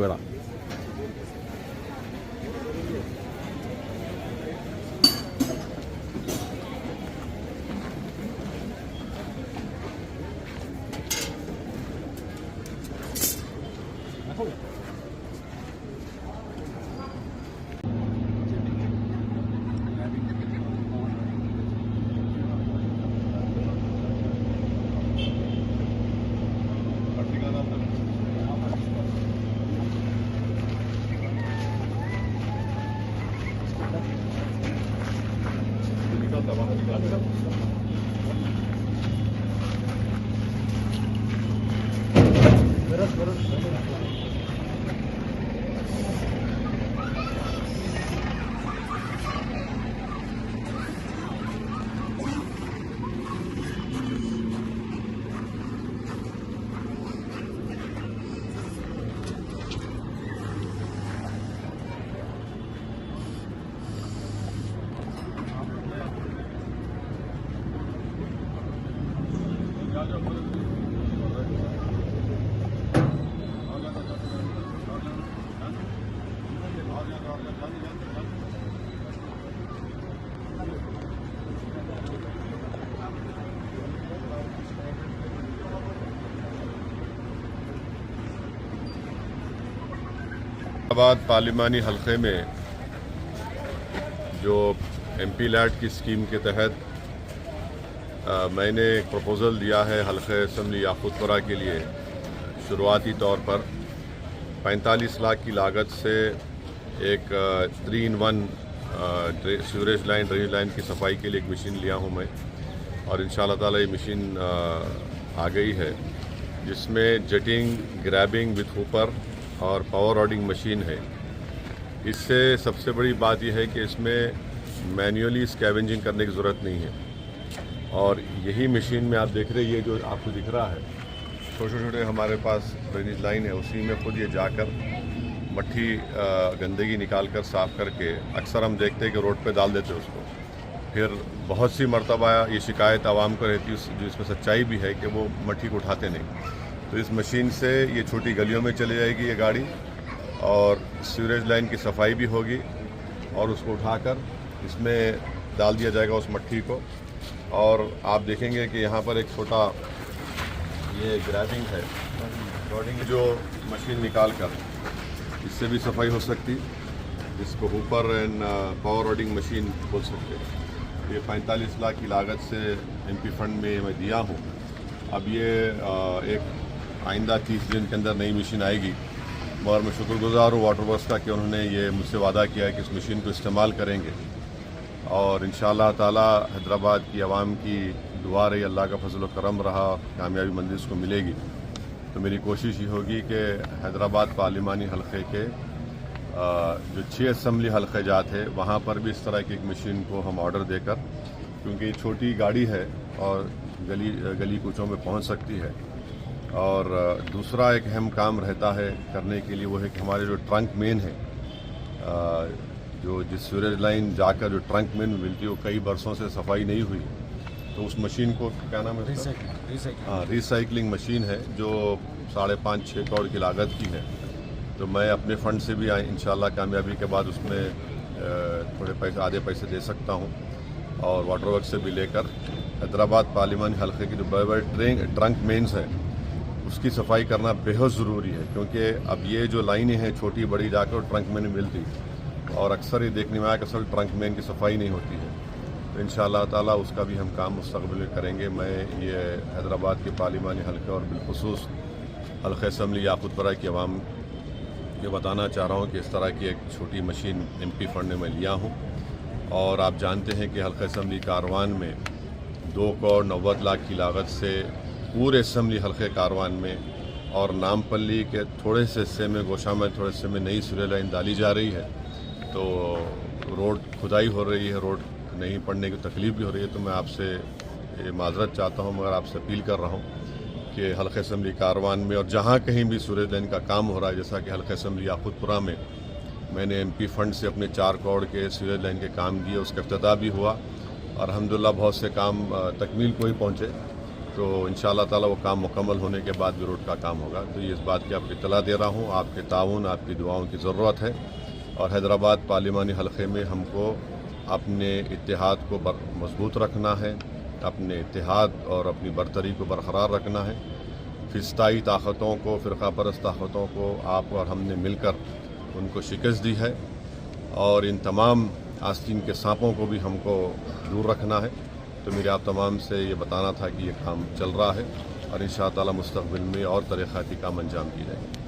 ಬೇಡ. आबाद पार्लिमानी हलक़े में जो MP लैट की स्कीम के तहत मैंने एक प्रपोज़ल दिया है हलक़े असम्बली याक़ूतपुरा के लिए। शुरुआती तौर पर 45 लाख की लागत से एक 3-in-1 sewerage line drainage line की सफाई के लिए एक मशीन लिया हूँ मैं, और इंशाअल्लाह ताला ये मशीन आ गई है, जिसमें जेटिंग, ग्रैबिंग विथ हुपर और पावर रोडिंग मशीन है। इससे सबसे बड़ी बात यह है कि इसमें मैन्युअली स्कैवेंजिंग करने की ज़रूरत नहीं है, और यही मशीन में आप देख रहे हैं, ये जो आपको दिख रहा है छोटे छोटे हमारे पास ड्रेनेज लाइन है, उसी में खुद ये जाकर मट्टी गंदगी निकाल कर साफ़ करके अक्सर हम देखते हैं कि रोड पे डाल देते हैं उसको। फिर बहुत सी मरतबा ये शिकायत आवाम को रहती है, जो इसमें सच्चाई भी है, कि वो मट्टी को उठाते नहीं। तो इस मशीन से ये छोटी गलियों में चली जाएगी ये गाड़ी, और सीवरेज लाइन की सफाई भी होगी, और उसको उठाकर इसमें डाल दिया जाएगा उस मट्टी को। और आप देखेंगे कि यहाँ पर एक छोटा ये ग्रैबिंग है, रोडिंग जो मशीन निकाल कर इससे भी सफाई हो सकती, जिसको ऊपर एंड पावर रोडिंग मशीन बोल सकते हैं। ये 45 लाख की लागत से MP फंड में मैं दिया हूँ। अब ये एक आइंदा 30 दिन के अंदर नई मशीन आएगी, मगर मैं शुक्रगुजार हूँ वाटर वर्क्स का कि उन्होंने ये मुझसे वादा किया है कि इस मशीन को इस्तेमाल करेंगे, और इंशाअल्लाह ताला हैदराबाद की आवाम की दुआ रही, अल्लाह का फजल व करम रहा, कामयाबी मंजिल को मिलेगी। तो मेरी कोशिश ये होगी कि हैदराबाद पार्लिमानी हलक़े के जो 6 असम्बली हलक़े जात है, वहाँ पर भी इस तरह की एक मशीन को हम ऑर्डर देकर, क्योंकि छोटी गाड़ी है और गली कूचों में पहुँच सकती है। और दूसरा एक अहम काम रहता है करने के लिए, वो है कि हमारे जो ट्रंक मेन है, जो जिस सीवरेज लाइन जाकर जो ट्रंक मेन मिलती है, वो कई बरसों से सफाई नहीं हुई, तो उस मशीन को क्या नाम है, रिसाइकलिंग मशीन है, जो 5.5-6 करोड़ की लागत की है। तो मैं अपने फ़ंड से भी इंशाअल्लाह कामयाबी के बाद उसमें थोड़े पैसे, आधे पैसे दे सकता हूँ, और वाटर वर्क से भी लेकर हैदराबाद पार्लिमानी हलक़े की जो बड़े बड़े ट्रंक मेन्स है, उसकी सफाई करना बेहद ज़रूरी है, क्योंकि अब ये जो लाइनें हैं छोटी बड़ी जाकर ट्रंक मेन मिलती, और अक्सर ये देखने में आया कि असल ट्रंक मेन की सफाई नहीं होती है। तो इंशाअल्लाह ताला उसका भी हम काम मुस्तक़बिल में करेंगे। मैं ये हैदराबाद के पार्लिमानी हलक़े और बिलखुसूस हलक़े असम्बली याक़ूतपुरा की आवाम ये बताना चाह रहा हूँ कि इस तरह की एक छोटी मशीन MP फंड में मैं लिया हूँ। और आप जानते हैं कि हलक़े असम्बली कारवान में 2 करोड़ 90 लाख की लागत से पूरे असम्बली हलक़े कारवान में और नामपल्ली के थोड़े से हिस्से में, गोशा में थोड़े हिस्से में नई सीवरेज लाइन डाली जा रही है। तो रोड खुदाई हो रही है, रोड नहीं पड़ने की तकलीफ भी हो रही है। तो मैं आपसे माजरत चाहता हूँ, मगर आपसे अपील कर रहा हूँ कि हलक़े असम्बली कारवान में और जहाँ कहीं भी सीवरेज लाइन का काम हो रहा है, जैसा कि हलक़े असम्बली याक़ूतपुरा में मैंने MP फंड से अपने 4 करोड़ के सीवरेज लाइन के काम किए, उसका इफ्तिताह भी हुआ, और अल्हम्दुलिल्लाह बहुत से काम तकमील को ही पहुँचे। تو انشاءاللہ تعالی وہ کام مکمل ہونے کے بعد بھی روڈ کا کام ہوگا. تو یہ اس بات کی آپ کو اطلاع دے رہا ہوں. آپ کے تعاون، آپ کی دعاؤں کی ضرورت ہے، اور حیدرآباد پارلیمانی حلقے میں ہم کو اپنے اتحاد کو مضبوط رکھنا ہے، اپنے اتحاد اور اپنی برتری کو برقرار رکھنا ہے. فسطائی طاقتوں کو، فرقہ پرست طاقتوں کو آپ اور ہم نے مل کر ان کو شکست دی ہے، اور ان تمام آستین کے سانپوں کو بھی ہم کو دور رکھنا ہے. تو میرے آپ تمام سے یہ بتانا تھا کہ یہ کام چل رہا ہے، اور انشاءاللہ تعالی مستقبل میں اور ترقیاتی کام انجام دی جائیں گے.